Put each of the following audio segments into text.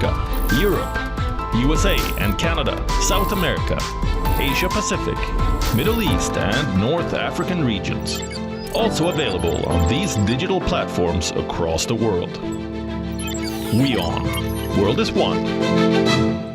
Africa, Europe, USA and Canada, South America, Asia Pacific, Middle East and North African regions. Also available on these digital platforms across the world. WION. World is one.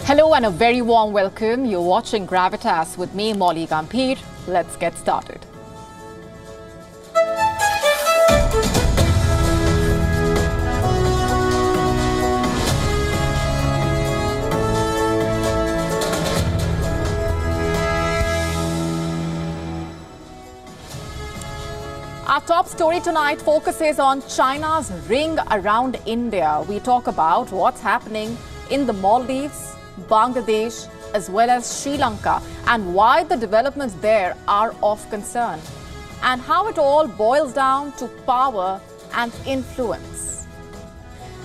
Hello and a very warm welcome. You're watching Gravitas with me, Molly Gambhir. Let's get started. Our top story tonight focuses on China's ring around India. We talk about what's happening in the Maldives, Bangladesh, as well as Sri Lanka, and why the developments there are of concern, and how it all boils down to power and influence.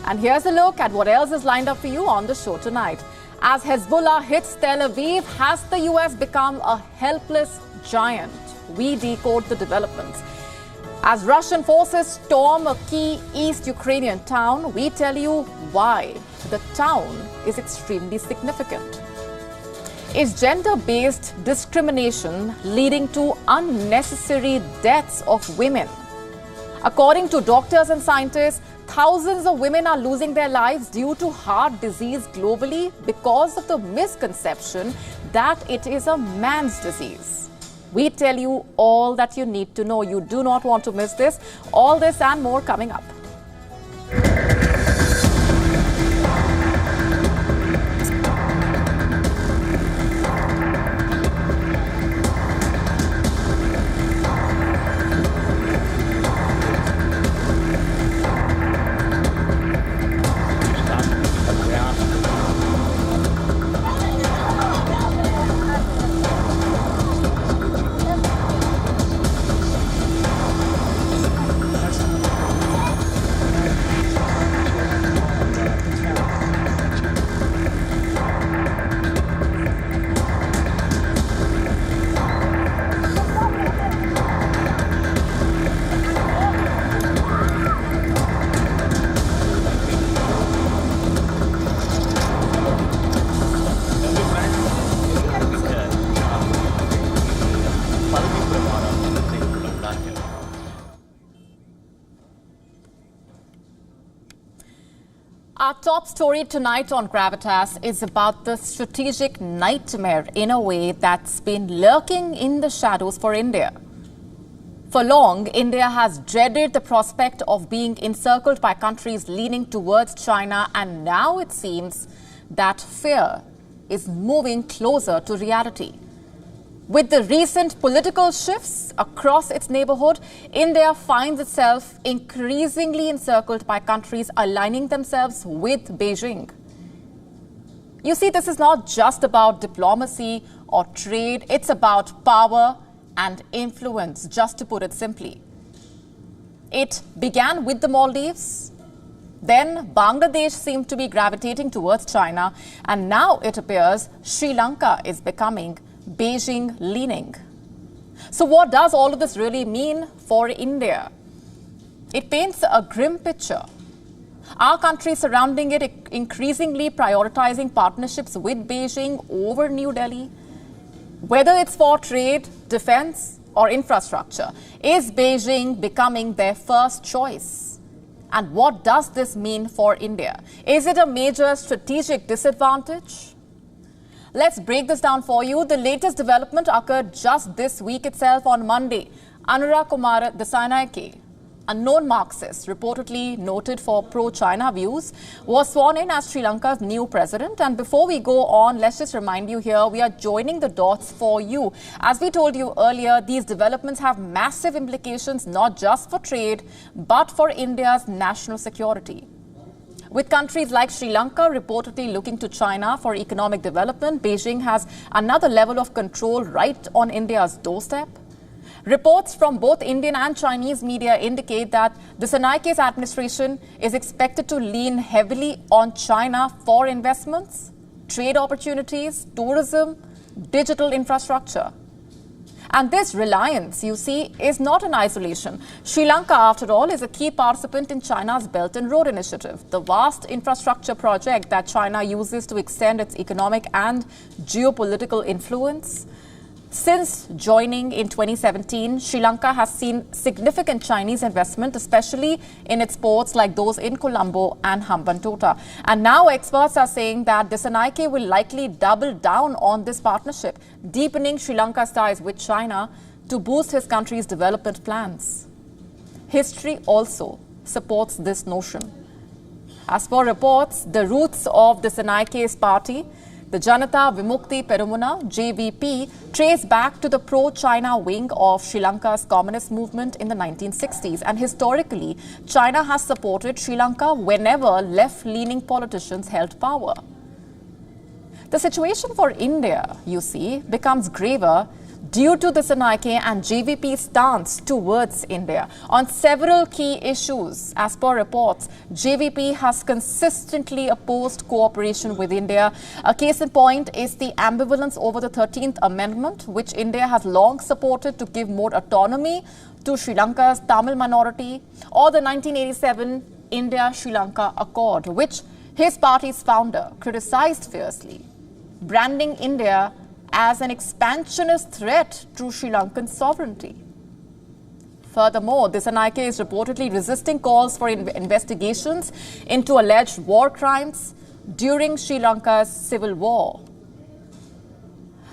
And here's a look at what else is lined up for you on the show tonight. As Hezbollah hits Tel Aviv, has the US become a helpless giant? We decode the developments. As Russian forces storm a key East Ukrainian town, we tell you why the town is extremely significant. Is gender-based discrimination leading to unnecessary deaths of women? According to doctors and scientists, thousands of women are losing their lives due to heart disease globally because of the misconception that it is a man's disease. We tell you all that you need to know. You do not want to miss this. All this and more coming up. Our top story tonight on Gravitas is about the strategic nightmare, in a way, that's been lurking in the shadows for India. For long, India has dreaded the prospect of being encircled by countries leaning towards China, and now it seems that fear is moving closer to reality. With the recent political shifts across its neighborhood, India finds itself increasingly encircled by countries aligning themselves with Beijing. You see, this is not just about diplomacy or trade, it's about power and influence, just to put it simply. It began with the Maldives, then Bangladesh seemed to be gravitating towards China, and now it appears Sri Lanka is becoming Beijing-leaning. So what does all of this really mean for India? It paints a grim picture. Our country surrounding it increasingly prioritizing partnerships with Beijing over New Delhi. Whether it's for trade, defense, or infrastructure, is Beijing becoming their first choice? And what does this mean for India? Is it a major strategic disadvantage? Let's break this down for you. The latest development occurred just this week itself on Monday. Anurag Kumar Desai, a known Marxist, reportedly noted for pro-China views, was sworn in as Sri Lanka's new president. And before we go on, let's just remind you here, we are joining the dots for you. As we told you earlier, these developments have massive implications, not just for trade, but for India's national security. With countries like Sri Lanka reportedly looking to China for economic development, Beijing has another level of control right on India's doorstep. Reports from both Indian and Chinese media indicate that the Sanaike's administration is expected to lean heavily on China for investments, trade opportunities, tourism, digital infrastructure. And this reliance, you see, is not in isolation. Sri Lanka, after all, is a key participant in China's Belt and Road Initiative, the vast infrastructure project that China uses to extend its economic and geopolitical influence. Since joining in 2017, Sri Lanka has seen significant Chinese investment, especially in its ports like those in Colombo and Hambantota. And now experts are saying that the Sanaike will likely double down on this partnership, deepening Sri Lanka's ties with China to boost his country's development plans. History also supports this notion. As per reports, the roots of the Sanaike's party, the Janata Vimukti Perumuna, JVP, trace back to the pro-China wing of Sri Lanka's communist movement in the 1960s. And historically, China has supported Sri Lanka whenever left-leaning politicians held power. The situation for India, you see, becomes graver due to the Sanaike and JVP stance towards India. On several key issues, as per reports, JVP has consistently opposed cooperation with India. A case in point is the ambivalence over the 13th Amendment, which India has long supported to give more autonomy to Sri Lanka's Tamil minority, or the 1987 India-Sri Lanka Accord, which his party's founder criticized fiercely, branding India as an expansionist threat to Sri Lankan sovereignty. Furthermore, the Sanaike is reportedly resisting calls for investigations into alleged war crimes during Sri Lanka's civil war.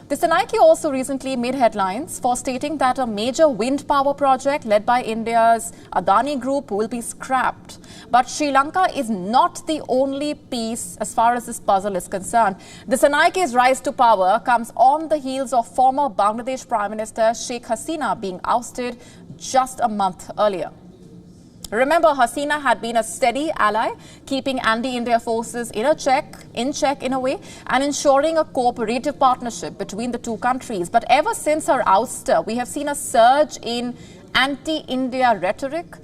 The Sanaike also recently made headlines for stating that a major wind power project led by India's Adani Group will be scrapped. But Sri Lanka is not the only piece as far as this puzzle is concerned. The Sanaike's rise to power comes on the heels of former Bangladesh Prime Minister Sheikh Hasina being ousted just a month earlier. Remember, Hasina had been a steady ally, keeping anti-India forces in check in a way, and ensuring a cooperative partnership between the two countries. But ever since her ouster, we have seen a surge in anti-India rhetoric.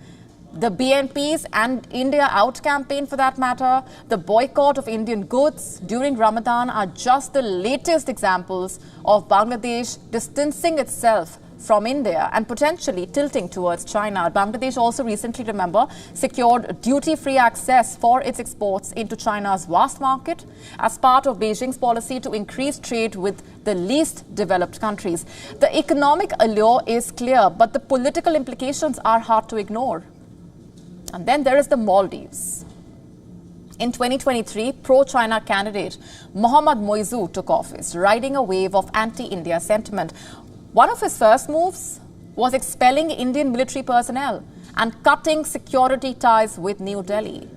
The BNP's and India Out campaign, for that matter, the boycott of Indian goods during Ramadan are just the latest examples of Bangladesh distancing itself from India and potentially tilting towards China. Bangladesh also recently, remember, secured duty-free access for its exports into China's vast market as part of Beijing's policy to increase trade with the least developed countries. The economic allure is clear, but the political implications are hard to ignore. And then there is the Maldives. In 2023, pro-China candidate Mohammad Moizu took office, riding a wave of anti-India sentiment. One of his first moves was expelling Indian military personnel and cutting security ties with New Delhi.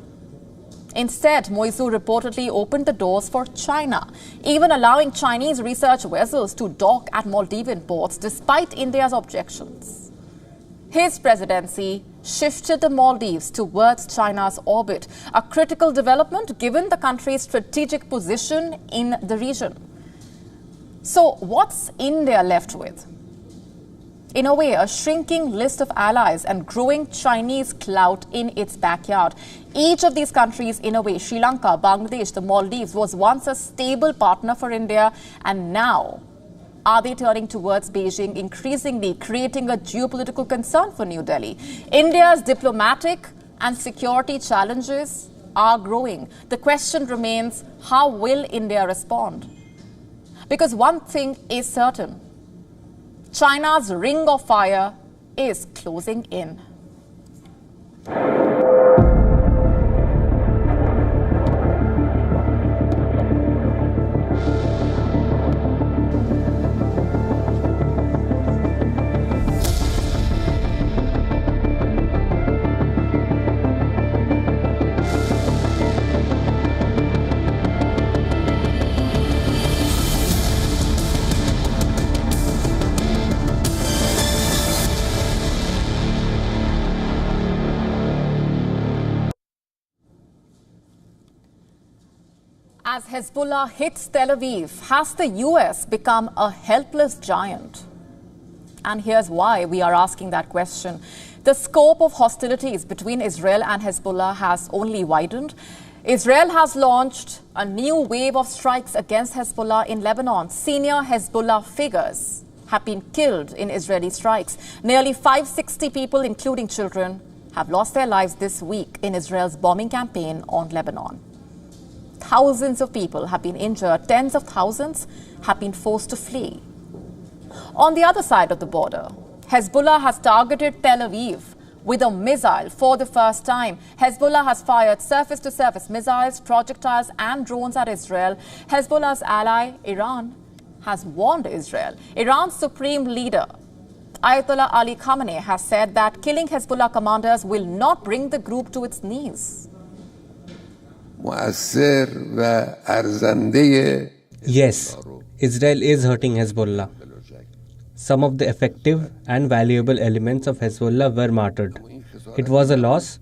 Instead, Moizu reportedly opened the doors for China, even allowing Chinese research vessels to dock at Maldivian ports despite India's objections. His presidency shifted the Maldives towards China's orbit, a critical development given the country's strategic position in the region. So what's India left with? In a way, a shrinking list of allies and growing Chinese clout in its backyard. Each of these countries, in a way, Sri Lanka, Bangladesh, the Maldives, was once a stable partner for India, and now are they turning towards Beijing, increasingly creating a geopolitical concern for New Delhi? India's diplomatic and security challenges are growing. The question remains, how will India respond? Because one thing is certain, China's ring of fire is closing in. As Hezbollah hits Tel Aviv, has the US become a helpless giant? And here's why we are asking that question. The scope of hostilities between Israel and Hezbollah has only widened. Israel has launched a new wave of strikes against Hezbollah in Lebanon. Senior Hezbollah figures have been killed in Israeli strikes. Nearly 560 people, including children, have lost their lives this week in Israel's bombing campaign on Lebanon. Thousands of people have been injured. Tens of thousands have been forced to flee. On the other side of the border, Hezbollah has targeted Tel Aviv with a missile for the first time. Hezbollah has fired surface-to-surface missiles, projectiles and drones at Israel. Hezbollah's ally, Iran, has warned Israel. Iran's supreme leader, Ayatollah Ali Khamenei, has said that killing Hezbollah commanders will not bring the group to its knees. Yes, Israel is hurting Hezbollah. Some of the effective and valuable elements of Hezbollah were martyred. It was a loss,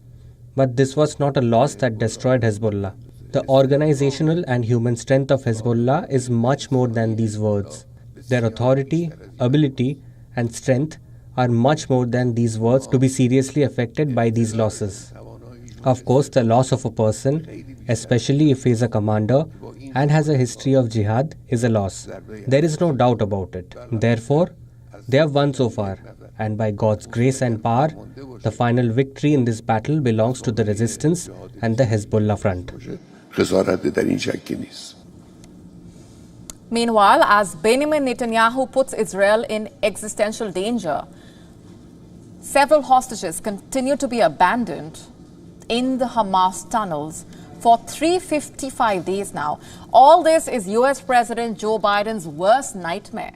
but this was not a loss that destroyed Hezbollah. The organizational and human strength of Hezbollah is much more than these words. Their authority, ability, and strength are much more than these words to be seriously affected by these losses. Of course, the loss of a person, especially if he is a commander and has a history of jihad, is a loss. There is no doubt about it. Therefore, they have won so far, and by God's grace and power, the final victory in this battle belongs to the resistance and the Hezbollah front. Meanwhile, as Benjamin Netanyahu puts Israel in existential danger, several hostages continue to be abandoned in the Hamas tunnels for 355 days now. All this is US President Joe Biden's worst nightmare.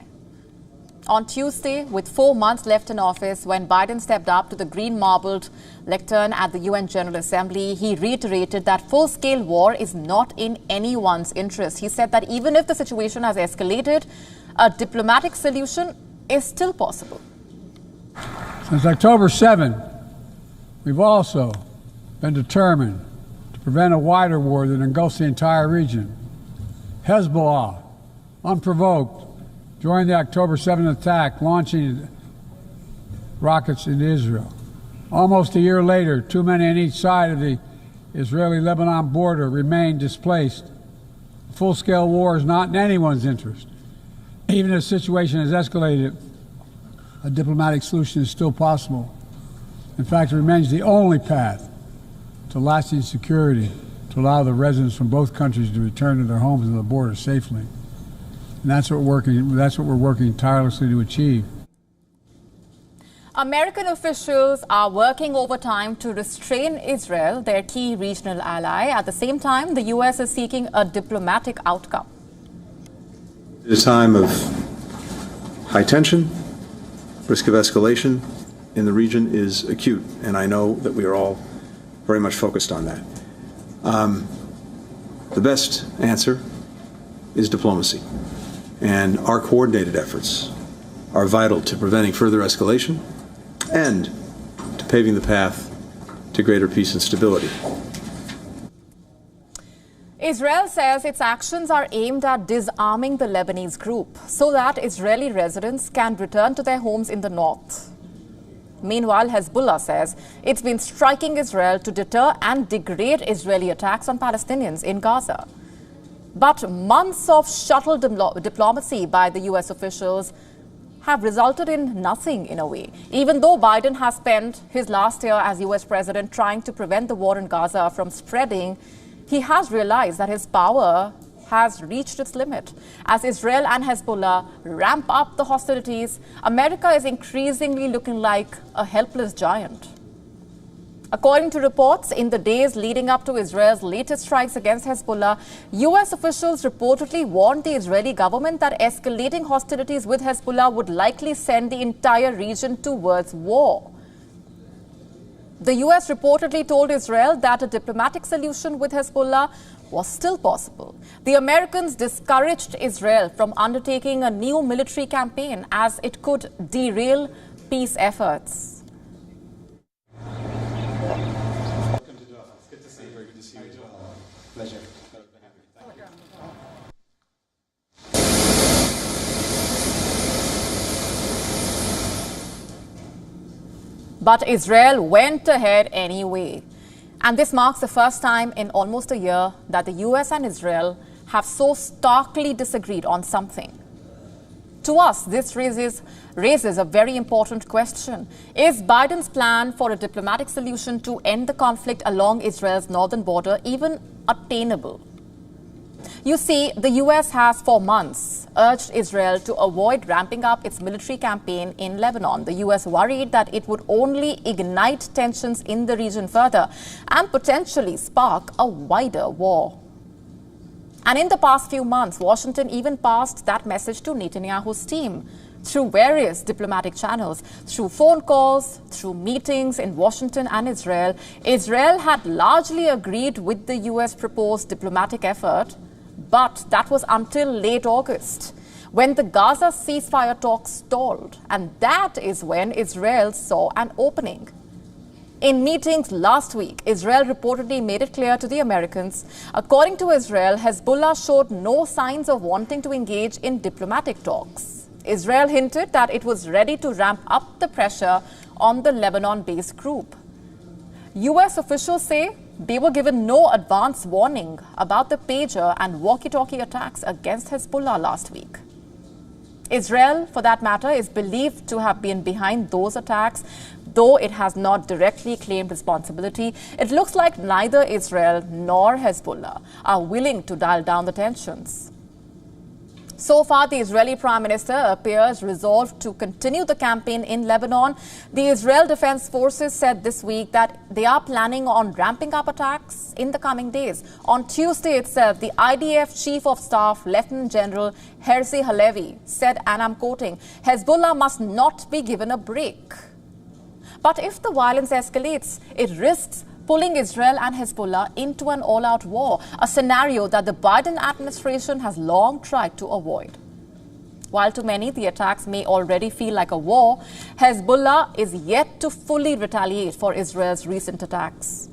On Tuesday, with 4 months left in office, when Biden stepped up to the green marbled lectern at the UN General Assembly, he reiterated that full-scale war is not in anyone's interest. He said that even if the situation has escalated, a diplomatic solution is still possible. Since October 7, we've also been determined to prevent a wider war that engulfs the entire region. Hezbollah, unprovoked, joined the October 7th attack, launching rockets into Israel. Almost a year later, too many on each side of the Israeli-Lebanon border remain displaced. A full-scale war is not in anyone's interest. Even if the situation has escalated, a diplomatic solution is still possible. In fact, it remains the only path to lasting security to allow the residents from both countries to return to their homes and the border safely. And that's what we're working tirelessly to achieve. American officials are working overtime to restrain Israel, their key regional ally. At the same time, the U.S. is seeking a diplomatic outcome. At a time of high tension, risk of escalation in the region is acute, and I know that we are all very much focused on that. The best answer is diplomacy. And our coordinated efforts are vital to preventing further escalation and to paving the path to greater peace and stability. Israel says its actions are aimed at disarming the Lebanese group so that Israeli residents can return to their homes in the north. Meanwhile, Hezbollah says it's been striking Israel to deter and degrade Israeli attacks on Palestinians in Gaza. But months of shuttle diplomacy by the US officials have resulted in nothing in a way. Even though Biden has spent his last year as US president trying to prevent the war in Gaza from spreading, he has realized that his power has reached its limit. As Israel and Hezbollah ramp up the hostilities, America is increasingly looking like a helpless giant. According to reports, in the days leading up to Israel's latest strikes against Hezbollah, US officials reportedly warned the Israeli government that escalating hostilities with Hezbollah would likely send the entire region towards war. The US reportedly told Israel that a diplomatic solution with Hezbollah was still possible. The Americans discouraged Israel from undertaking a new military campaign as it could derail peace efforts. Welcome to Doha. It's good to see you. Very good to see you as well. Pleasure. But Israel went ahead anyway. And this marks the first time in almost a year that the US and Israel have so starkly disagreed on something. To us, this raises a very important question. Is Biden's plan for a diplomatic solution to end the conflict along Israel's northern border even attainable? You see, the US has for months urged Israel to avoid ramping up its military campaign in Lebanon. The US worried that it would only ignite tensions in the region further and potentially spark a wider war. And in the past few months, Washington even passed that message to Netanyahu's team through various diplomatic channels, through phone calls, through meetings in Washington and Israel. Israel had largely agreed with the US proposed diplomatic effort, but that was until late August, when the Gaza ceasefire talks stalled. And that is when Israel saw an opening. In meetings last week, Israel reportedly made it clear to the Americans, according to Israel, Hezbollah showed no signs of wanting to engage in diplomatic talks. Israel hinted that it was ready to ramp up the pressure on the Lebanon-based group. US officials say they were given no advance warning about the pager and walkie-talkie attacks against Hezbollah last week. Israel, for that matter, is believed to have been behind those attacks, though it has not directly claimed responsibility. It looks like neither Israel nor Hezbollah are willing to dial down the tensions. So far, the Israeli Prime Minister appears resolved to continue the campaign in Lebanon. The Israel Defense Forces said this week that they are planning on ramping up attacks in the coming days. On Tuesday itself, the IDF Chief of Staff, Lieutenant General Herzi Halevi, said, and I'm quoting, Hezbollah must not be given a break. But if the violence escalates, it risks pulling Israel and Hezbollah into an all-out war, a scenario that the Biden administration has long tried to avoid. While to many the attacks may already feel like a war, Hezbollah is yet to fully retaliate for Israel's recent attacks.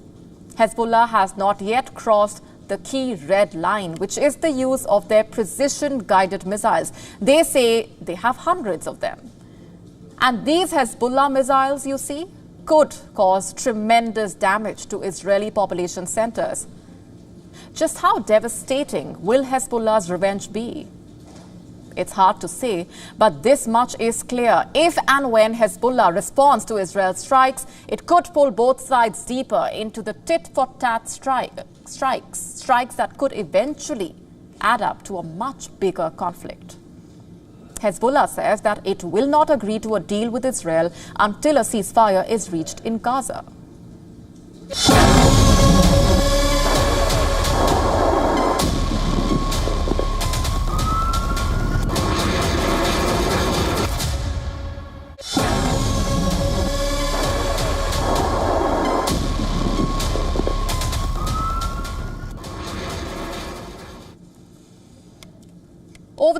Hezbollah has not yet crossed the key red line, which is the use of their precision-guided missiles. They say they have hundreds of them. And these Hezbollah missiles, you see, could cause tremendous damage to Israeli population centers. Just how devastating will Hezbollah's revenge be? It's hard to say, but this much is clear. If and when Hezbollah responds to Israel's strikes, it could pull both sides deeper into the tit-for-tat strikes that could eventually add up to a much bigger conflict. Hezbollah says that it will not agree to a deal with Israel until a ceasefire is reached in Gaza.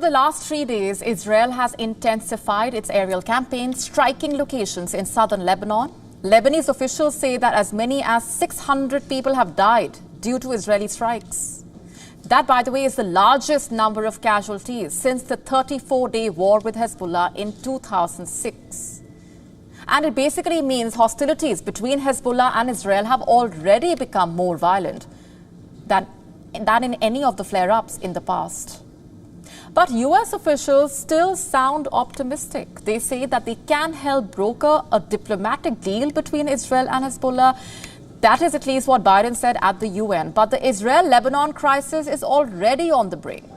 the last 3 days, Israel has intensified its aerial campaign, striking locations in southern Lebanon. Lebanese officials say that as many as 600 people have died due to Israeli strikes. That, by the way, is the largest number of casualties since the 34-day war with Hezbollah in 2006. And it basically means hostilities between Hezbollah and Israel have already become more violent than in any of the flare-ups in the past. But US officials still sound optimistic. They say that they can help broker a diplomatic deal between Israel and Hezbollah. That is at least what Biden said at the UN. But the Israel-Lebanon crisis is already on the brink.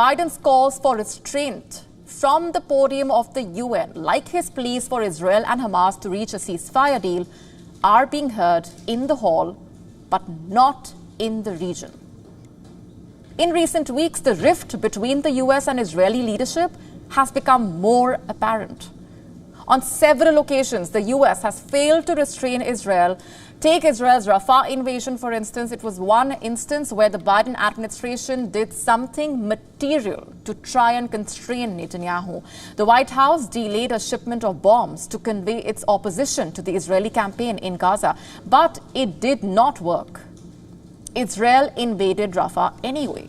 Biden's calls for restraint from the podium of the UN, like his pleas for Israel and Hamas to reach a ceasefire deal, are being heard in the hall, but not in the region. In recent weeks, the rift between the US and Israeli leadership has become more apparent. On several occasions, the US has failed to restrain Israel. Take Israel's Rafah invasion, for instance. It was one instance where the Biden administration did something material to try and constrain Netanyahu. The White House delayed a shipment of bombs to convey its opposition to the Israeli campaign in Gaza, but it did not work. Israel invaded Rafah anyway.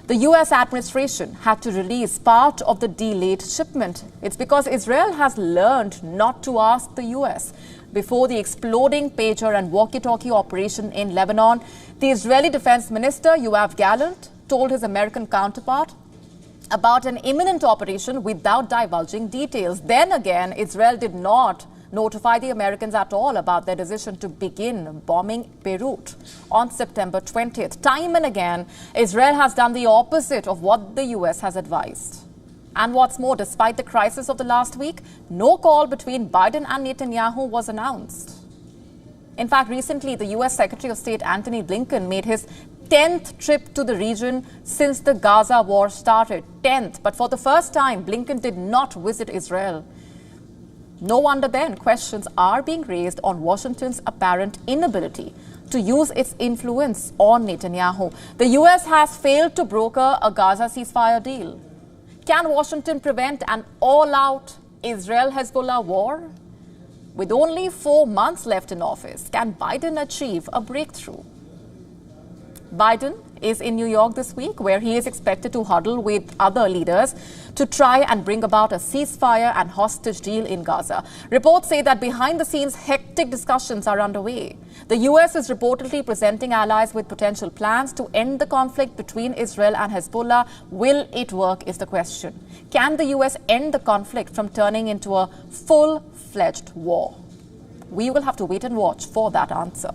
The US administration had to release part of the delayed shipment. It's because Israel has learned not to ask the US. Before the exploding pager and walkie-talkie operation in Lebanon, the Israeli Defense Minister, Yoav Gallant, told his American counterpart about an imminent operation without divulging details. Then again, Israel did not notify the Americans at all about their decision to begin bombing Beirut on September 20th. Time and again, Israel has done the opposite of what the US has advised. And what's more, despite the crisis of the last week, no call between Biden and Netanyahu was announced. In fact, recently, the US Secretary of State Antony Blinken made his 10th trip to the region since the Gaza war started. 10th. But for the first time, Blinken did not visit Israel. No wonder then questions are being raised on Washington's apparent inability to use its influence on Netanyahu. The US has failed to broker a Gaza ceasefire deal. Can Washington prevent an all-out Israel-Hezbollah war? With only 4 months left in office, can Biden achieve a breakthrough? Biden is in New York this week, where he is expected to huddle with other leaders to try and bring about a ceasefire and hostage deal in Gaza. Reports say that behind the scenes, hectic discussions are underway. The US is reportedly presenting allies with potential plans to end the conflict between Israel and Hezbollah. Will it work is the question. Can the US end the conflict from turning into a full-fledged war? We will have to wait and watch for that answer.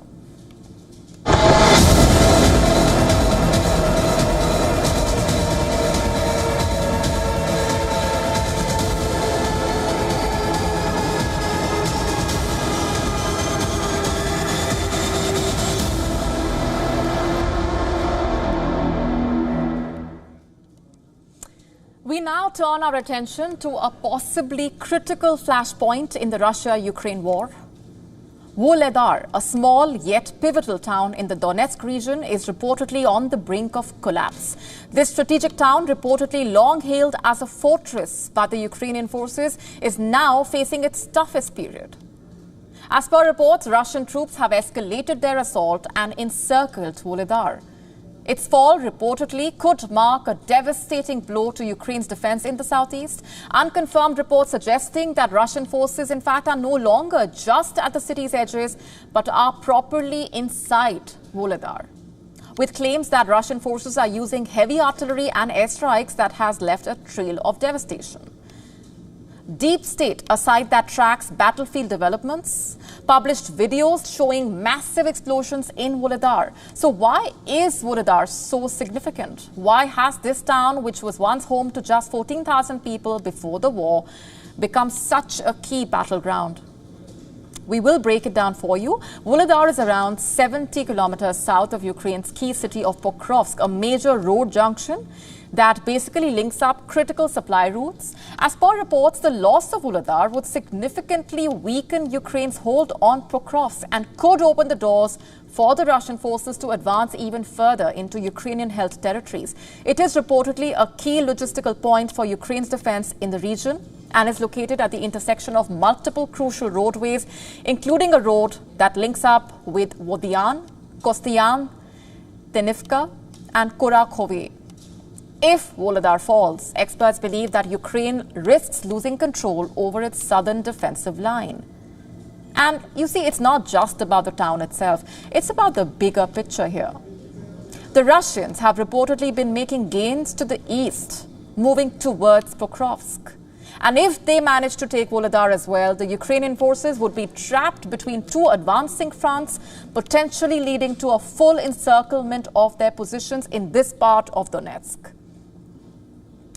We now turn our attention to a possibly critical flashpoint in the Russia-Ukraine war. Vuhledar, a small yet pivotal town in the Donetsk region, is reportedly on the brink of collapse. This strategic town, reportedly long hailed as a fortress by the Ukrainian forces, is now facing its toughest period. As per reports, Russian troops have escalated their assault and encircled Vuhledar. Its fall reportedly could mark a devastating blow to Ukraine's defense in the southeast. Unconfirmed reports suggesting that Russian forces, in fact, are no longer just at the city's edges, but are properly inside Vuhledar, with claims that Russian forces are using heavy artillery and airstrikes that has left a trail of devastation. Deep State, a site that tracks battlefield developments, published videos showing massive explosions in Vuhledar. So why is Vuhledar so significant? Why has this town, which was once home to just 14,000 people before the war, become such a key battleground? We will break it down for you. Volodar is around 70 kilometers south of Ukraine's key city of Pokrovsk, a major road junction that basically links up critical supply routes. As per reports, the loss of Volodar would significantly weaken Ukraine's hold on Pokrovsk and could open the doors for the Russian forces to advance even further into Ukrainian-held territories. It is reportedly a key logistical point for Ukraine's defense in the region and is located at the intersection of multiple crucial roadways, including a road that links up with Vodian, Kostian, Tenivka and Kurakhove. If Volodar falls, experts believe that Ukraine risks losing control over its southern defensive line. And you see, it's not just about the town itself, it's about the bigger picture here. The Russians have reportedly been making gains to the east, moving towards Pokrovsk. And if they manage to take Volodar as well, the Ukrainian forces would be trapped between two advancing fronts, potentially leading to a full encirclement of their positions in this part of Donetsk.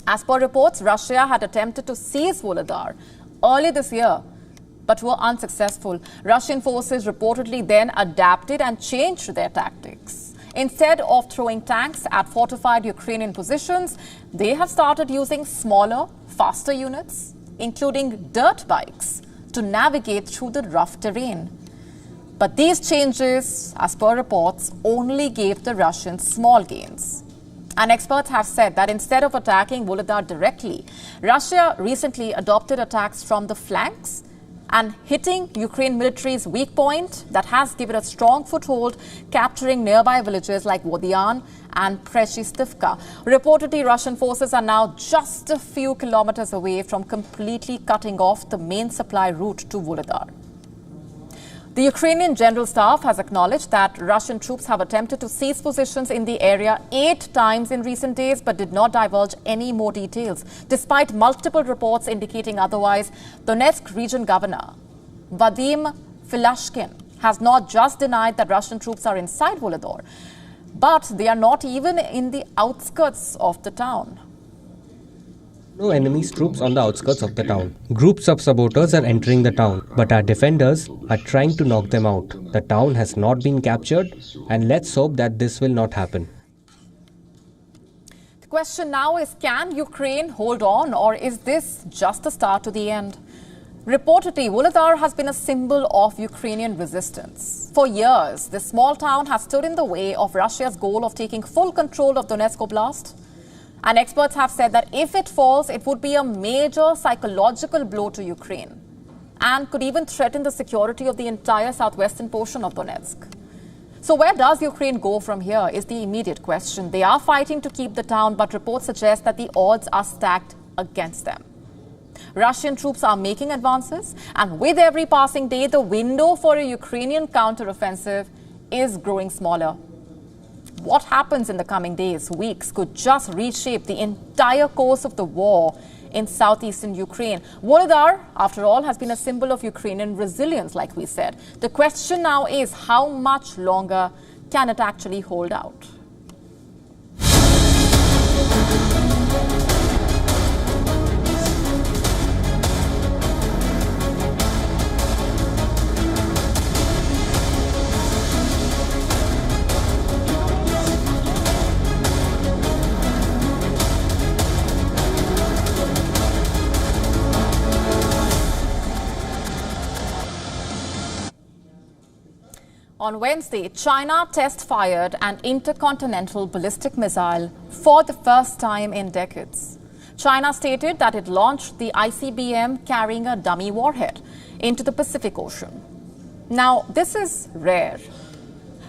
As per reports, Russia had attempted to seize Volodar early this year, but were unsuccessful. Russian forces reportedly then adapted and changed their tactics. Instead of throwing tanks at fortified Ukrainian positions, they have started using smaller, faster units, including dirt bikes, to navigate through the rough terrain. But these changes, as per reports, only gave the Russians small gains. And experts have said that instead of attacking Volodar directly, Russia recently adopted attacks from the flanks and hitting Ukraine military's weak point that has given a strong foothold, capturing nearby villages like Vodian and Prechestivka. Reportedly, Russian forces are now just a few kilometers away from completely cutting off the main supply route to Volodar. The Ukrainian General Staff has acknowledged that Russian troops have attempted to seize positions in the area 8 times in recent days, but did not divulge any more details. Despite multiple reports indicating otherwise, Donetsk region governor Vadim Filashkin has not just denied that Russian troops are inside Volodar, but they are not even in the outskirts of the town. No enemy's troops on the outskirts of the town. Groups of saboteurs are entering the town, but our defenders are trying to knock them out. The town has not been captured, and let's hope that this will not happen. The question now is, can Ukraine hold on, or is this just the start to the end? Reportedly, Volodar has been a symbol of Ukrainian resistance. For years, this small town has stood in the way of Russia's goal of taking full control of Donetsk Oblast. And experts have said that if it falls, it would be a major psychological blow to Ukraine and could even threaten the security of the entire southwestern portion of Donetsk. So where does Ukraine go from here is the immediate question. They are fighting to keep the town, but reports suggest that the odds are stacked against them. Russian troops are making advances, and with every passing day, the window for a Ukrainian counteroffensive is growing smaller. What happens in the coming days, weeks, could just reshape the entire course of the war in southeastern Ukraine. Volodar, after all, has been a symbol of Ukrainian resilience, like we said. The question now is, how much longer can it actually hold out? On Wednesday, China test-fired an intercontinental ballistic missile for the first time in decades. China stated that it launched the ICBM carrying a dummy warhead into the Pacific Ocean. Now, this is rare.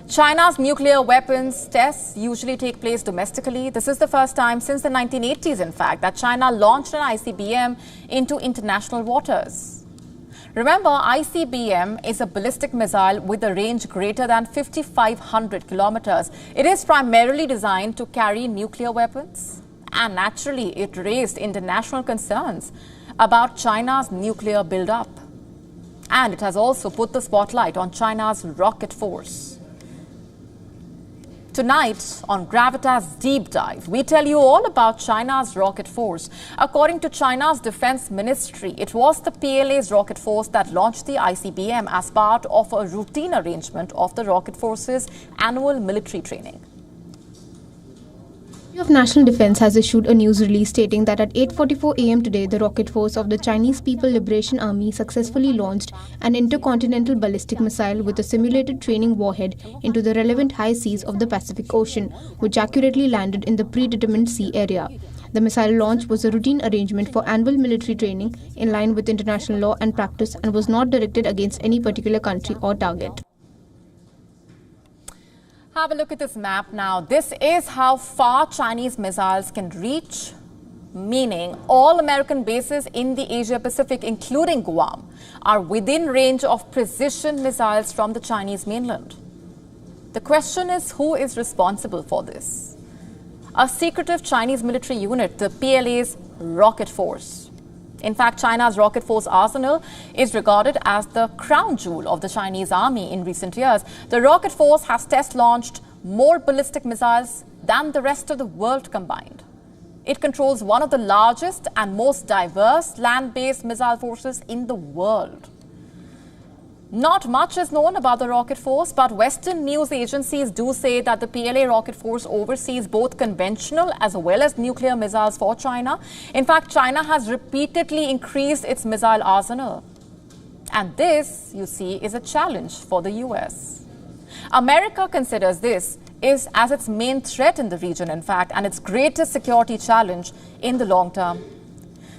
China's nuclear weapons tests usually take place domestically. This is the first time since the 1980s, in fact, that China launched an ICBM into international waters. Remember, ICBM is a ballistic missile with a range greater than 5,500 kilometers. It is primarily designed to carry nuclear weapons, and naturally, it raised international concerns about China's nuclear buildup. And it has also put the spotlight on China's rocket force. Tonight on Gravitas Deep Dive, we tell you all about China's rocket force. According to China's defense ministry, it was the PLA's rocket force that launched the ICBM as part of a routine arrangement of the rocket force's annual military training. The Ministry of National Defense has issued a news release stating that at 8:44 a.m. today, the rocket force of the Chinese People Liberation Army successfully launched an intercontinental ballistic missile with a simulated training warhead into the relevant high seas of the Pacific Ocean, which accurately landed in the predetermined sea area. The missile launch was a routine arrangement for annual military training in line with international law and practice and was not directed against any particular country or target. Have a look at this map now. This is how far Chinese missiles can reach, meaning all American bases in the Asia-Pacific, including Guam, are within range of precision missiles from the Chinese mainland. The question is, who is responsible for this? A secretive Chinese military unit, the PLA's rocket force. In fact, China's rocket force arsenal is regarded as the crown jewel of the Chinese army in recent years. The rocket force has test-launched more ballistic missiles than the rest of the world combined. It controls one of the largest and most diverse land-based missile forces in the world. Not much is known about the rocket force, but Western news agencies do say that the PLA rocket force oversees both conventional as well as nuclear missiles for China. In fact, China has repeatedly increased its missile arsenal. And this, you see, is a challenge for the US. America considers this as its main threat in the region, in fact, and its greatest security challenge in the long term.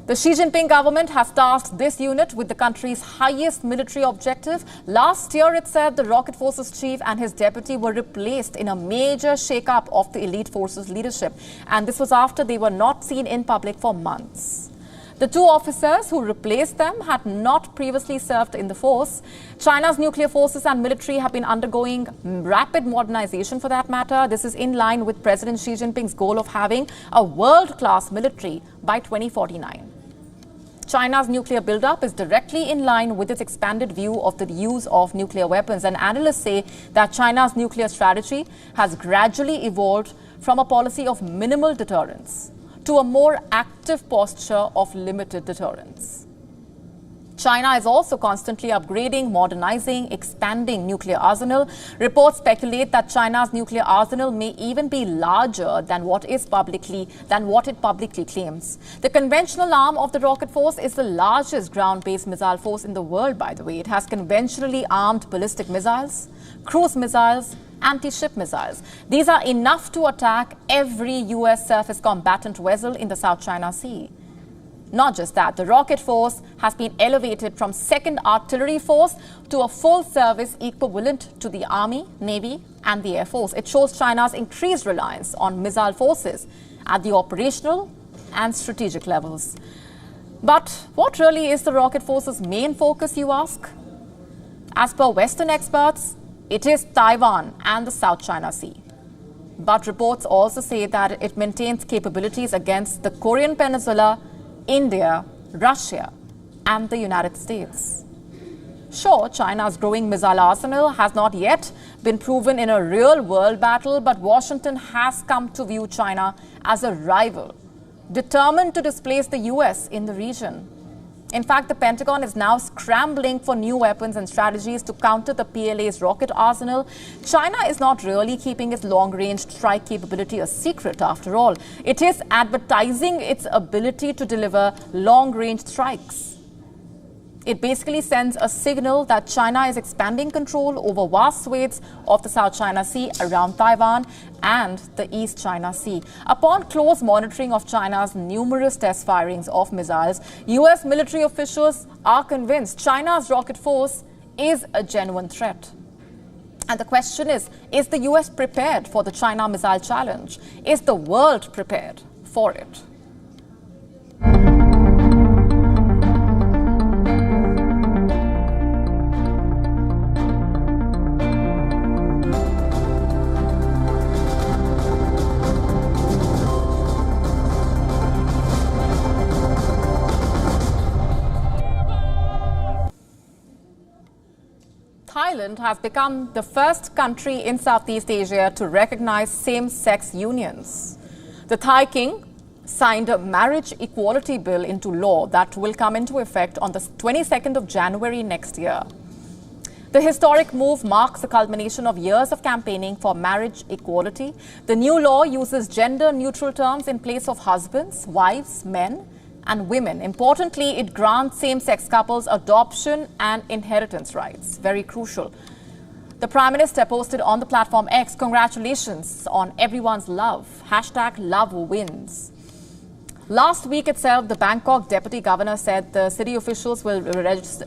The Xi Jinping government has tasked this unit with the country's highest military objective. Last year, it said the rocket forces chief and his deputy were replaced in a major shake-up of the elite forces leadership. And this was after they were not seen in public for months. The two officers who replaced them had not previously served in the force. China's nuclear forces and military have been undergoing rapid modernization for that matter. This is in line with President Xi Jinping's goal of having a world-class military by 2049. China's nuclear buildup is directly in line with its expanded view of the use of nuclear weapons, and analysts say that China's nuclear strategy has gradually evolved from a policy of minimal deterrence to a more active posture of limited deterrence. China is also constantly upgrading, modernizing, expanding nuclear arsenal. Reports speculate that China's nuclear arsenal may even be larger than what it publicly claims. The conventional arm of the rocket force is the largest ground-based missile force in the world, by the way. It has conventionally armed ballistic missiles, cruise missiles, anti-ship missiles. These are enough to attack every US surface combatant vessel in the South China Sea. Not just that, the rocket force has been elevated from second artillery force to a full service equivalent to the Army, Navy and the Air Force. It shows China's increased reliance on missile forces at the operational and strategic levels. But what really is the rocket force's main focus, you ask? As per Western experts, it is Taiwan and the South China Sea. But reports also say that it maintains capabilities against the Korean Peninsula, India, Russia, and the United States. Sure, China's growing missile arsenal has not yet been proven in a real-world battle, but Washington has come to view China as a rival, determined to displace the US in the region. In fact, the Pentagon is now scrambling for new weapons and strategies to counter the PLA's rocket arsenal. China is not really keeping its long-range strike capability a secret, after all. It is advertising its ability to deliver long-range strikes. It basically sends a signal that China is expanding control over vast swathes of the South China Sea around Taiwan and the East China Sea. Upon close monitoring of China's numerous test firings of missiles, US military officials are convinced China's rocket force is a genuine threat. And the question is the US prepared for the China missile challenge? Is the world prepared for it? Thailand has become the first country in Southeast Asia to recognize same-sex unions. The Thai king signed a marriage equality bill into law that will come into effect on the 22nd of January next year. The historic move marks the culmination of years of campaigning for marriage equality. The new law uses gender-neutral terms in place of husbands, wives, men, and women. Importantly, it grants same-sex couples adoption and inheritance rights. Very crucial. The Prime Minister posted on the platform X, "Congratulations on everyone's love. #LoveWins." Last week itself, the Bangkok Deputy Governor said the city officials will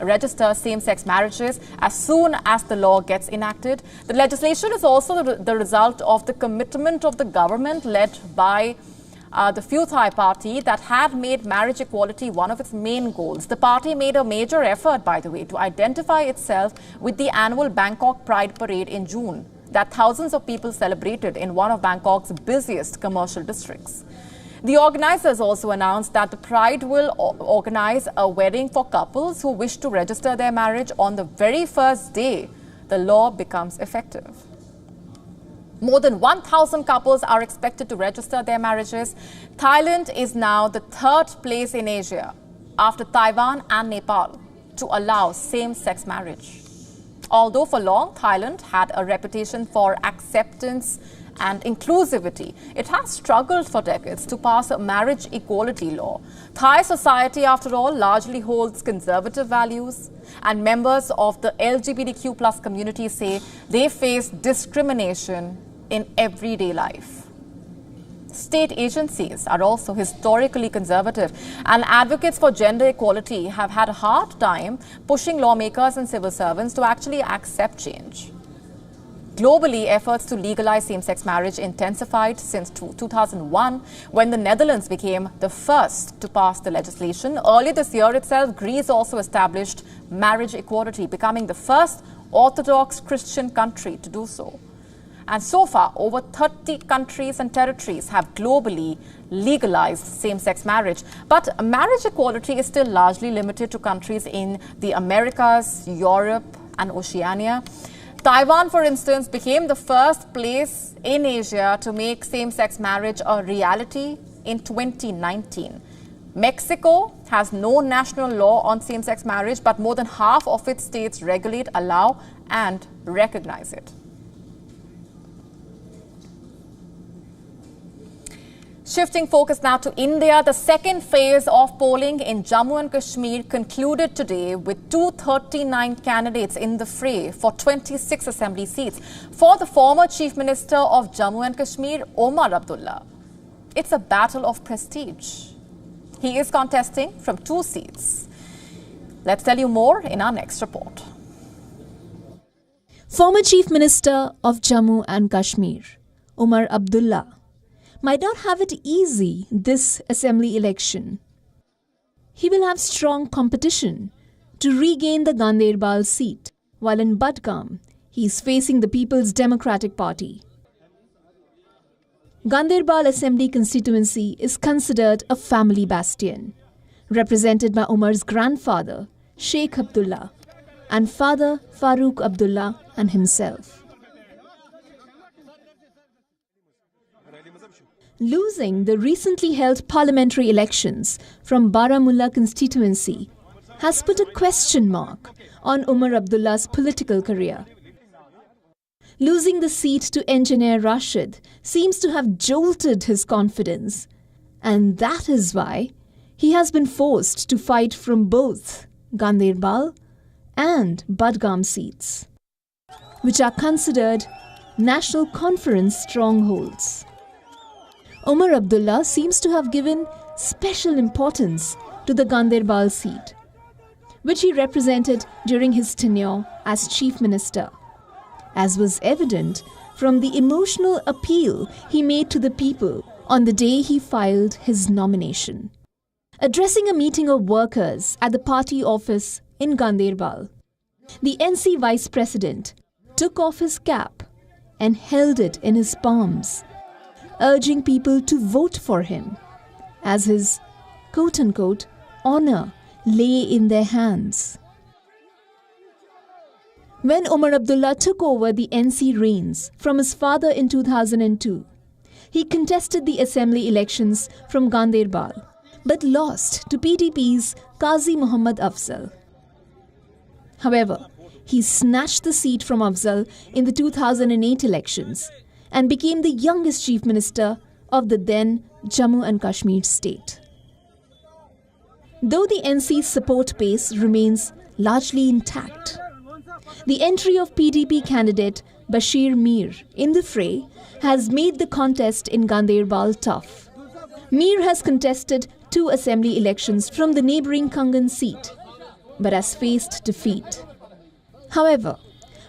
register same-sex marriages as soon as the law gets enacted. The legislation is also the result of the commitment of the government led by the Pheu Thai party that had made marriage equality one of its main goals. The party made a major effort, by the way, to identify itself with the annual Bangkok Pride Parade in June that thousands of people celebrated in one of Bangkok's busiest commercial districts. The organizers also announced that the Pride will organize a wedding for couples who wish to register their marriage on the very first day the law becomes effective. More than 1,000 couples are expected to register their marriages. Thailand is now the third place in Asia, after Taiwan and Nepal, to allow same-sex marriage. Although for long, Thailand had a reputation for acceptance and inclusivity, it has struggled for decades to pass a marriage equality law. Thai society, after all, largely holds conservative values, and members of the LGBTQ+ community say they face discrimination in everyday life. State agencies are also historically conservative, and advocates for gender equality have had a hard time pushing lawmakers and civil servants to actually accept change. Globally, efforts to legalize same-sex marriage intensified since 2001, when the Netherlands became the first to pass the legislation. Earlier this year itself, Greece also established marriage equality, becoming the first Orthodox Christian country to do so. And so far, over 30 countries and territories have globally legalized same-sex marriage. But marriage equality is still largely limited to countries in the Americas, Europe, and Oceania. Taiwan, for instance, became the first place in Asia to make same-sex marriage a reality in 2019. Mexico has no national law on same-sex marriage, but more than half of its states regulate, allow, and recognize it. Shifting focus now to India, the second phase of polling in Jammu and Kashmir concluded today with 239 candidates in the fray for 26 assembly seats. For the former Chief Minister of Jammu and Kashmir, Omar Abdullah, it's a battle of prestige. He is contesting from 2 seats. Let's tell you more in our next report. Former Chief Minister of Jammu and Kashmir, Omar Abdullah, might not have it easy this assembly election. He will have strong competition to regain the Ganderbal seat, while in Budgam, he is facing the People's Democratic Party. Ganderbal Assembly constituency is considered a family bastion, represented by Omar's grandfather, Sheikh Abdullah, and father Farooq Abdullah and himself. Losing the recently held parliamentary elections from Baramulla constituency has put a question mark on Omar Abdullah's political career. Losing the seat to engineer Rashid seems to have jolted his confidence, and that is why he has been forced to fight from both Ganderbal and Budgam seats, which are considered National Conference strongholds. Omar Abdullah seems to have given special importance to the Ganderbal seat, which he represented during his tenure as Chief Minister, as was evident from the emotional appeal he made to the people on the day he filed his nomination. Addressing a meeting of workers at the party office in Ganderbal, the NC Vice President took off his cap and held it in his palms, urging people to vote for him, as his quote-unquote honor lay in their hands. When Omar Abdullah took over the NC reins from his father in 2002, he contested the assembly elections from Ganderbal, but lost to PDP's Qazi Muhammad Afzal. However, he snatched the seat from Afzal in the 2008 elections and became the youngest chief minister of the then Jammu and Kashmir state. Though the NC's support base remains largely intact, the entry of PDP candidate Bashir Mir in the fray has made the contest in Ganderbal tough. Mir has contested 2 assembly elections from the neighbouring Kangan seat, but has faced defeat. However,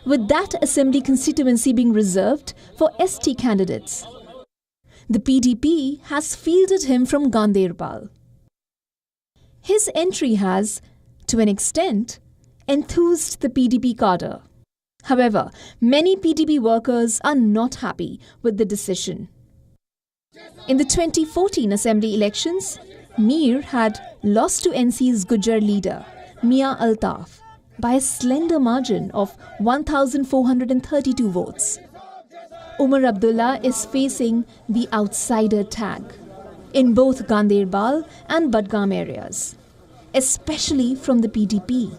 with that assembly constituency being reserved for ST candidates, the PDP has fielded him from Ganderbal. His entry has, to an extent, enthused the PDP cadre. However, many PDP workers are not happy with the decision. In the 2014 assembly elections, Mir had lost to NC's Gujar leader, Mia Altaf, by a slender margin of 1,432 votes. Omar Abdullah is facing the outsider tag in both Ganderbal and Budgam areas, especially from the PDP.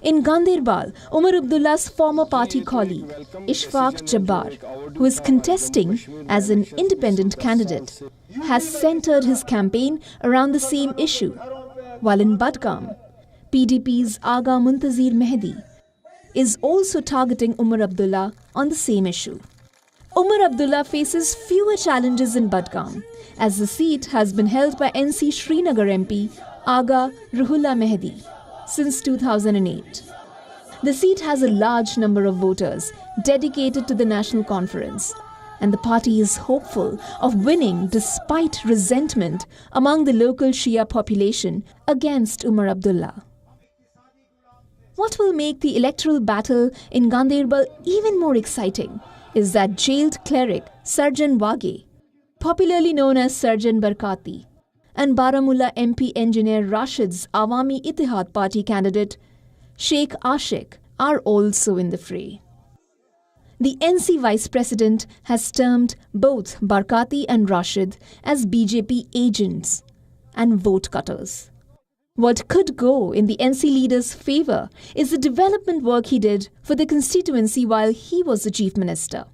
In Ganderbal, Omar Abdullah's former party colleague, Ishfaq Jabbar, who is contesting as an independent candidate, has centred his campaign around the same issue, while in Budgam, PDP's Aga Muntazir Mehdi is also targeting Omar Abdullah on the same issue. Omar Abdullah faces fewer challenges in Budgam, as the seat has been held by NC Srinagar MP Aga Ruhullah Mehdi since 2008. The seat has a large number of voters dedicated to the National Conference, and the party is hopeful of winning despite resentment among the local Shia population against Omar Abdullah. What will make the electoral battle in Ganderbal even more exciting is that jailed cleric Sarjan Wage, popularly known as Sarjan Barkati, and Baramulla MP engineer Rashid's Awami Ittihad Party candidate Sheikh Ashik are also in the fray. The NC Vice President has termed both Barkati and Rashid as BJP agents and vote cutters. What could go in the NC leader's favour is the development work he did for the constituency while he was the Chief Minister.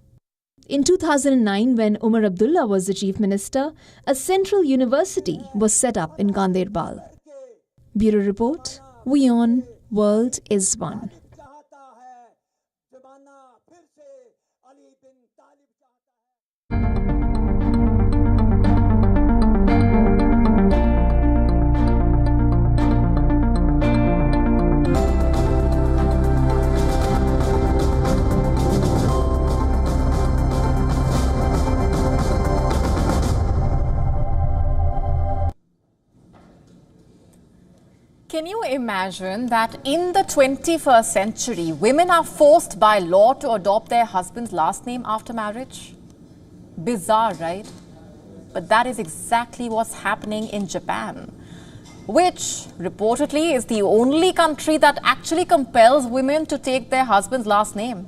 In 2009, when Omar Abdullah was the Chief Minister, a central university was set up in Ganderbal. Bureau Report, WION World is One. Can you imagine that in the 21st century, women are forced by law to adopt their husband's last name after marriage? Bizarre, right? But that is exactly what's happening in Japan, which reportedly is the only country that actually compels women to take their husband's last name.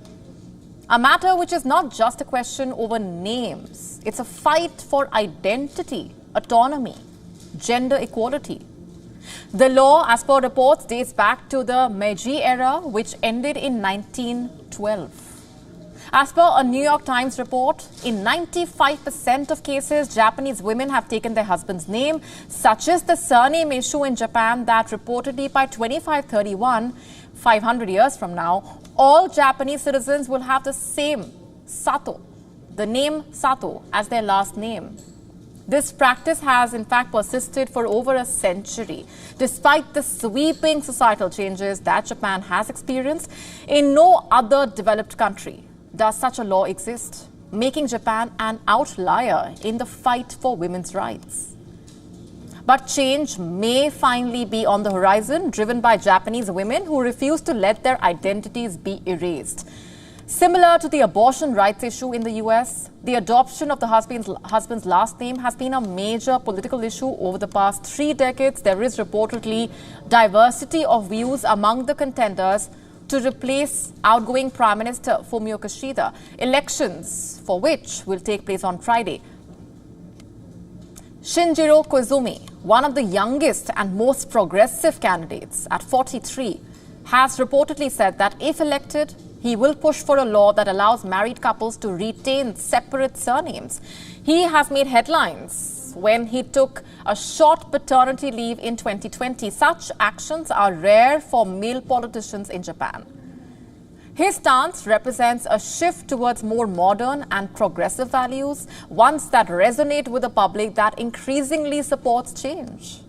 A matter which is not just a question over names. It's a fight for identity, autonomy, gender equality. The law, as per reports, dates back to the Meiji era, which ended in 1912. As per a New York Times report, in 95% of cases, Japanese women have taken their husband's name, such as the surname issue in Japan that reportedly by 2531, 500 years from now, all Japanese citizens will have the same Sato, the name Sato, as their last name. This practice has in fact persisted for over a century. Despite the sweeping societal changes that Japan has experienced, in no other developed country does such a law exist, making Japan an outlier in the fight for women's rights. But change may finally be on the horizon, driven by Japanese women who refuse to let their identities be erased. Similar to the abortion rights issue in the US, the adoption of the husband's last name has been a major political issue over the past 3 decades. There is reportedly diversity of views among the contenders to replace outgoing Prime Minister Fumio Kishida, elections for which will take place on Friday. Shinjiro Koizumi, one of the youngest and most progressive candidates at 43, has reportedly said that if elected, he will push for a law that allows married couples to retain separate surnames. He has made headlines when he took a short paternity leave in 2020. Such actions are rare for male politicians in Japan. His stance represents a shift towards more modern and progressive values, ones that resonate with the public, that increasingly supports change.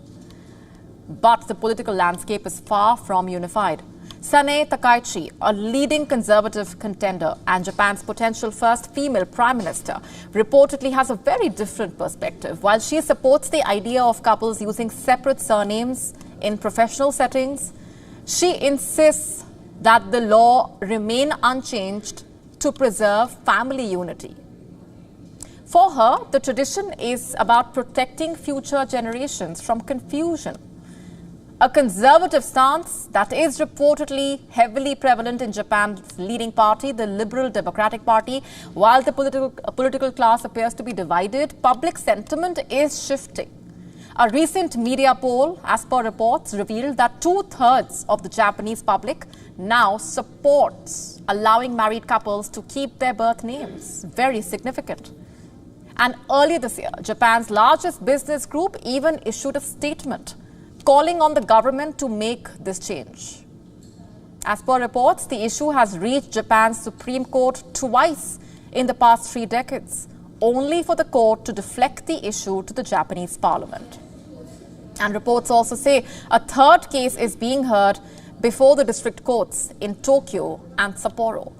But the political landscape is far from unified. Sanae Takaichi, a leading conservative contender and Japan's potential first female prime minister, reportedly has a very different perspective. While she supports the idea of couples using separate surnames in professional settings, she insists that the law remain unchanged to preserve family unity. For her, the tradition is about protecting future generations from confusion. A conservative stance that is reportedly heavily prevalent in Japan's leading party, the Liberal Democratic Party. While the political class appears to be divided, public sentiment is shifting. A recent media poll, as per reports, revealed that 2/3 of the Japanese public now supports allowing married couples to keep their birth names. Very significant. And earlier this year, Japan's largest business group even issued a statement calling on the government to make this change. As per reports, the issue has reached Japan's Supreme Court twice in the past 3 decades, only for the court to deflect the issue to the Japanese parliament. And reports also say a third case is being heard before the district courts in Tokyo and Sapporo,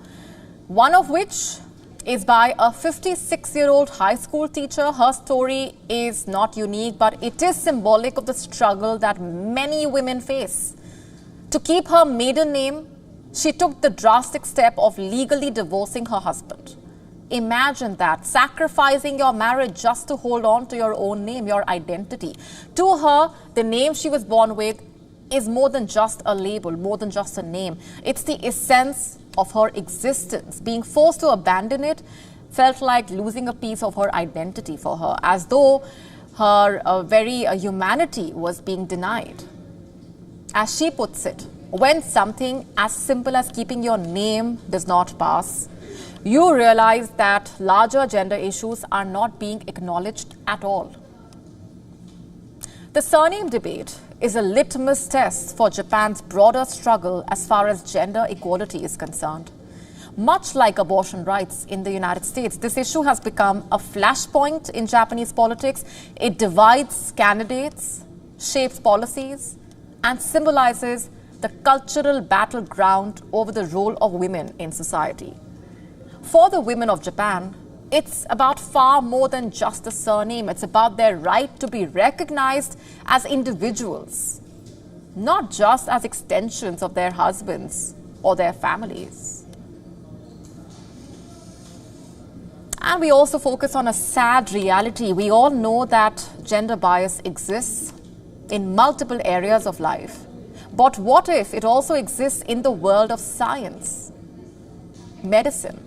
one of which is by a 56-year-old high school teacher. Her story is not unique, but it is symbolic of the struggle that many women face. To keep her maiden name, she took the drastic step of legally divorcing her husband. Imagine that, sacrificing your marriage just to hold on to your own name, your identity. To her, the name she was born with is more than just a label, more than just a name. It's the essence of her existence. Being forced to abandon it felt like losing a piece of her identity for her, as though her very humanity was being denied. As she puts it, when something as simple as keeping your name does not pass, you realize that larger gender issues are not being acknowledged at all. The surname debate is a litmus test for Japan's broader struggle as far as gender equality is concerned. Much like abortion rights in the United States, this issue has become a flashpoint in Japanese politics. It divides candidates, shapes policies, and symbolizes the cultural battleground over the role of women in society. For the women of Japan, it's about far more than just a surname. It's about their right to be recognized as individuals, not just as extensions of their husbands or their families. And we also focus on a sad reality. We all know that gender bias exists in multiple areas of life. But what if it also exists in the world of science, medicine?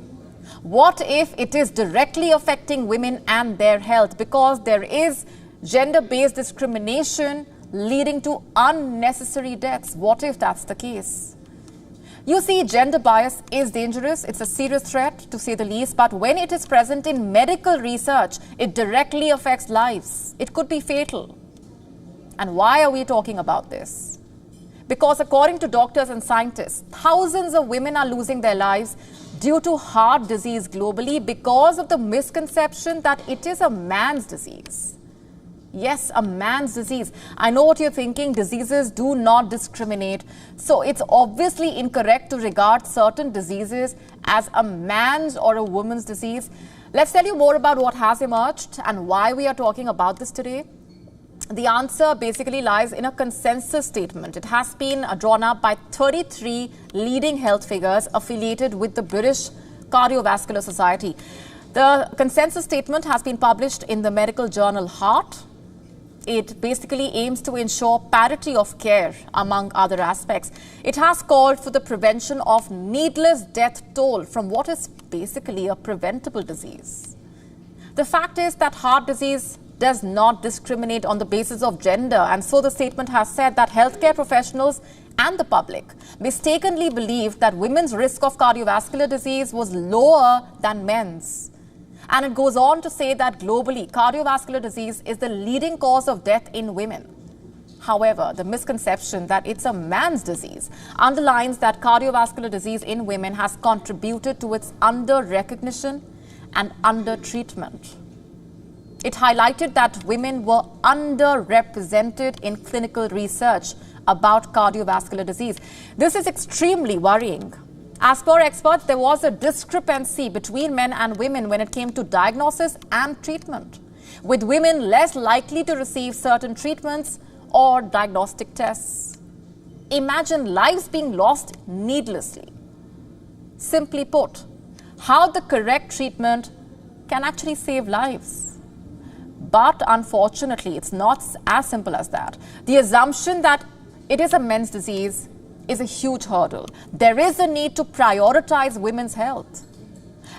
What if it is directly affecting women and their health, because there is gender-based discrimination leading to unnecessary deaths? What if that's the case? You see, gender bias is dangerous. It's a serious threat, to say the least. But when it is present in medical research, it directly affects lives. It could be fatal. And why are we talking about this? Because according to doctors and scientists, thousands of women are losing their lives due to heart disease globally because of the misconception that it is a man's disease. Yes, a man's disease. I know what you're thinking. Diseases do not discriminate. So it's obviously incorrect to regard certain diseases as a man's or a woman's disease. Let's tell you more about what has emerged and why we are talking about this today. The answer basically lies in a consensus statement. It has been drawn up by 33 leading health figures affiliated with the British Cardiovascular Society. The consensus statement has been published in the medical journal Heart. It basically aims to ensure parity of care, among other aspects. It has called for the prevention of needless death toll from what is basically a preventable disease. The fact is that heart disease does not discriminate on the basis of gender, and so the statement has said that healthcare professionals and the public mistakenly believed that women's risk of cardiovascular disease was lower than men's. And it goes on to say that globally, cardiovascular disease is the leading cause of death in women. However, the misconception that it's a man's disease underlines that cardiovascular disease in women has contributed to its under-recognition and under-treatment. It highlighted that women were underrepresented in clinical research about cardiovascular disease. This is extremely worrying. As per experts, there was a discrepancy between men and women when it came to diagnosis and treatment, with women less likely to receive certain treatments or diagnostic tests. Imagine lives being lost needlessly. Simply put, how the correct treatment can actually save lives. But unfortunately, it's not as simple as that. The assumption that it is a men's disease is a huge hurdle. There is a need to prioritize women's health.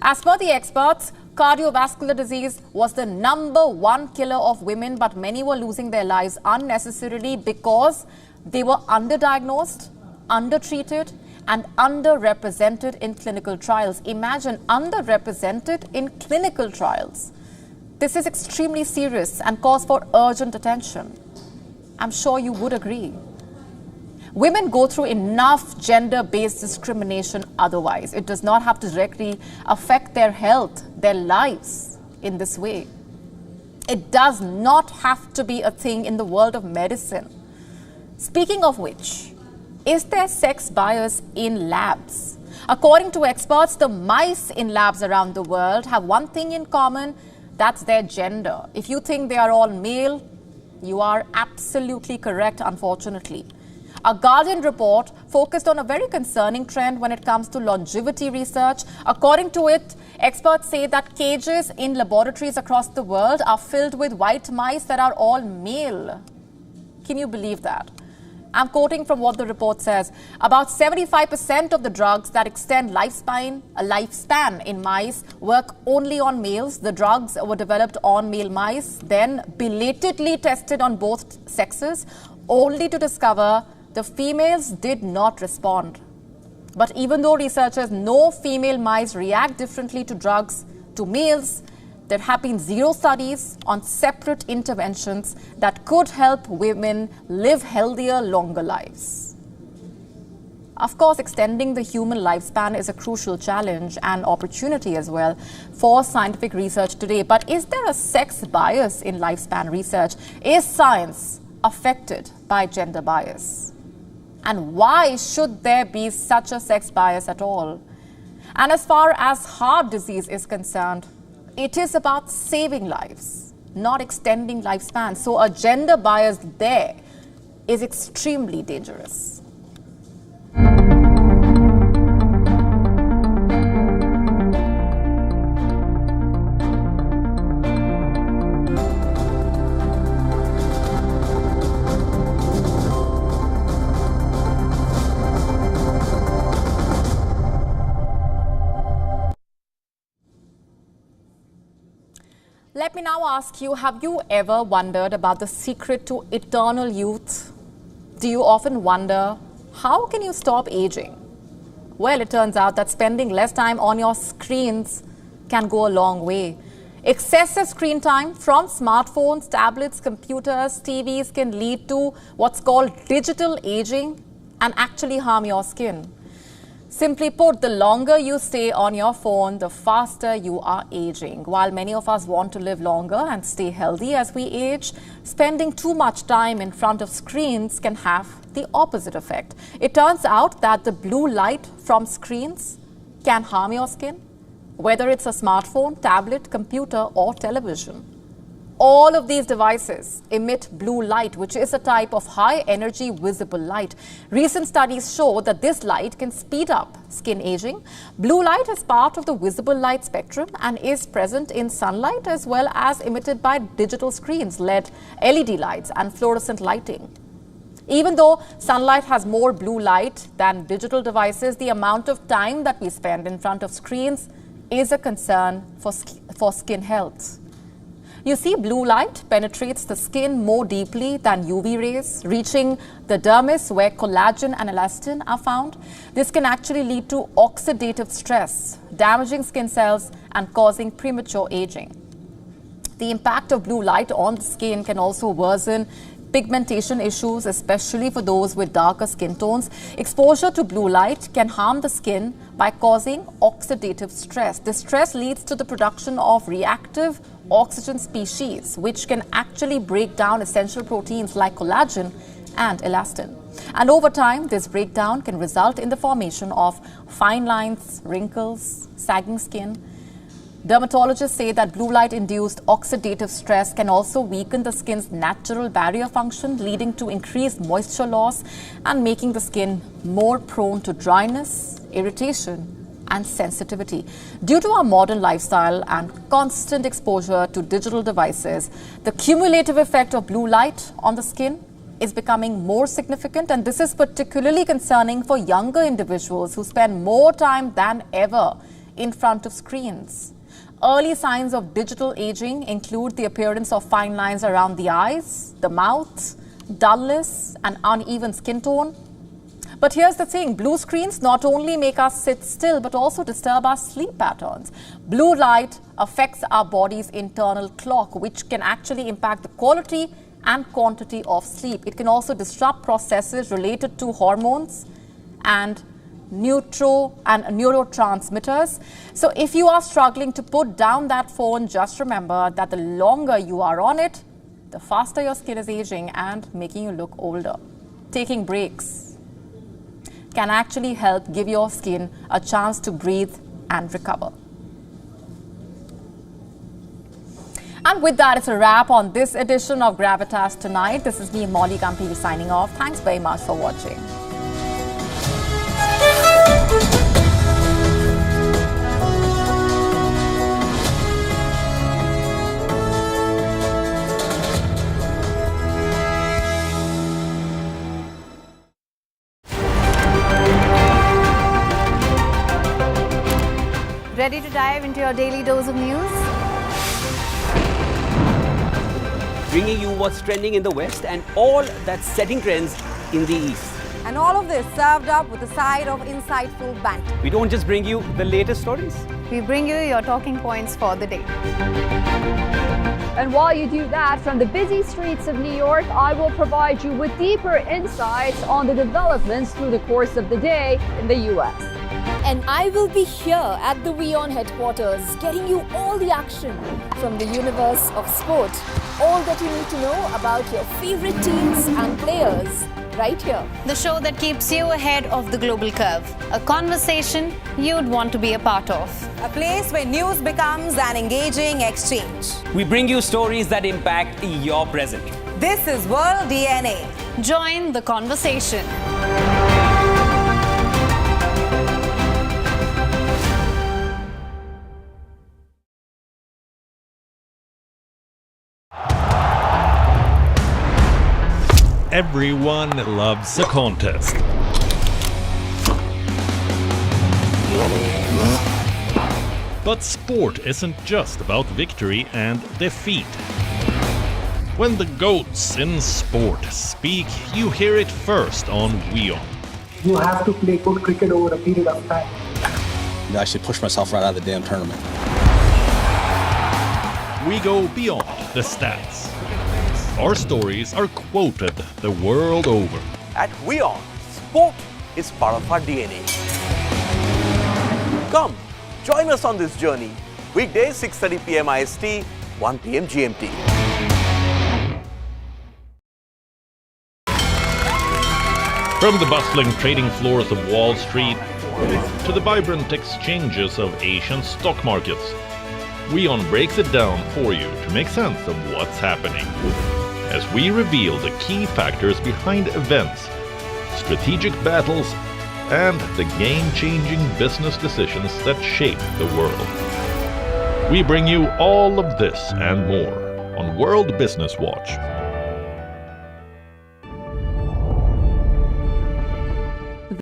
As per the experts, cardiovascular disease was the #1 killer of women, but many were losing their lives unnecessarily because they were underdiagnosed, undertreated, and underrepresented in clinical trials. Imagine, underrepresented in clinical trials. This is extremely serious and calls for urgent attention. I'm sure you would agree. Women go through enough gender-based discrimination otherwise. It does not have to directly affect their health, their lives in this way. It does not have to be a thing in the world of medicine. Speaking of which, is there sex bias in labs? According to experts, the mice in labs around the world have one thing in common, that's their gender. If you think they are all male, you are absolutely correct, unfortunately. A Guardian report focused on a very concerning trend when it comes to longevity research. According to it, experts say that cages in laboratories across the world are filled with white mice that are all male. Can you believe that? I'm quoting from what the report says. About 75% of the drugs that extend lifespan in mice work only on males. The drugs were developed on male mice, then belatedly tested on both sexes, only to discover the females did not respond. But even though researchers know female mice react differently to drugs to males, there have been 0 studies on separate interventions that could help women live healthier, longer lives. Of course, extending the human lifespan is a crucial challenge and opportunity as well for scientific research today. But is there a sex bias in lifespan research? Is science affected by gender bias? And why should there be such a sex bias at all? And as far as heart disease is concerned, it is about saving lives, not extending lifespan. So a gender bias there is extremely dangerous. Let me now ask you, have you ever wondered about the secret to eternal youth? Do you often wonder, how can you stop aging? Well, it turns out that spending less time on your screens can go a long way. Excessive screen time from smartphones, tablets, computers, TVs can lead to what's called digital aging and actually harm your skin. Simply put, the longer you stay on your phone, the faster you are aging. While many of us want to live longer and stay healthy as we age, spending too much time in front of screens can have the opposite effect. It turns out that the blue light from screens can harm your skin, whether it's a smartphone, tablet, computer, or television. All of these devices emit blue light, which is a type of high-energy visible light. Recent studies show that this light can speed up skin aging. Blue light is part of the visible light spectrum and is present in sunlight as well as emitted by digital screens, LED lights and fluorescent lighting. Even though sunlight has more blue light than digital devices, the amount of time that we spend in front of screens is a concern for skin health. You see, blue light penetrates the skin more deeply than UV rays, reaching the dermis where collagen and elastin are found. This can actually lead to oxidative stress, damaging skin cells and causing premature aging. The impact of blue light on the skin can also worsen pigmentation issues, especially for those with darker skin tones. Exposure to blue light can harm the skin by causing oxidative stress. This stress leads to the production of reactive oxygen species, which can actually break down essential proteins like collagen and elastin. And over time, this breakdown can result in the formation of fine lines, wrinkles, sagging skin. Dermatologists say that blue light-induced oxidative stress can also weaken the skin's natural barrier function, leading to increased moisture loss and making the skin more prone to dryness, irritation, and sensitivity. Due to our modern lifestyle and constant exposure to digital devices, the cumulative effect of blue light on the skin is becoming more significant, and this is particularly concerning for younger individuals who spend more time than ever in front of screens. Early signs of digital aging include the appearance of fine lines around the eyes, the mouth, dullness, and uneven skin tone. But here's the thing, blue screens not only make us sit still, but also disturb our sleep patterns. Blue light affects our body's internal clock, which can actually impact the quality and quantity of sleep. It can also disrupt processes related to hormones and neurotransmitters. So if you are struggling to put down that phone, just remember that the longer you are on it, the faster your skin is aging and making you look older. Taking breaks can actually help give your skin a chance to breathe and recover. And with that, it's a wrap on this edition of Gravitas Tonight. This is me, Molly Gampi, signing off. Thanks very much for watching. Ready to dive into your daily dose of news? Bringing you what's trending in the West and all that's setting trends in the East. And all of this served up with a side of insightful banter. We don't just bring you the latest stories. We bring you your talking points for the day. And while you do that, from the busy streets of New York, I will provide you with deeper insights on the developments through the course of the day in the U.S. And I will be here at the WION headquarters, getting you all the action from the universe of sport. All that you need to know about your favorite teams and players, right here. The show that keeps you ahead of the global curve. A conversation you'd want to be a part of. A place where news becomes an engaging exchange. We bring you stories that impact your present. This is World DNA. Join the conversation. Everyone loves a contest. But sport isn't just about victory and defeat. When the GOATs in sport speak, you hear it first on WION. You have to play good cricket over a period of time. I actually pushed myself right out of the damn tournament. We go beyond the stats. Our stories are quoted the world over. At WION, sport is part of our DNA. Come, join us on this journey. Weekdays 6:30 p.m. IST, 1 p.m. GMT. From the bustling trading floors of Wall Street to the vibrant exchanges of Asian stock markets, WION breaks it down for you to make sense of what's happening, as we reveal the key factors behind events, strategic battles, and the game-changing business decisions that shape the world. We bring you all of this and more on World Business Watch.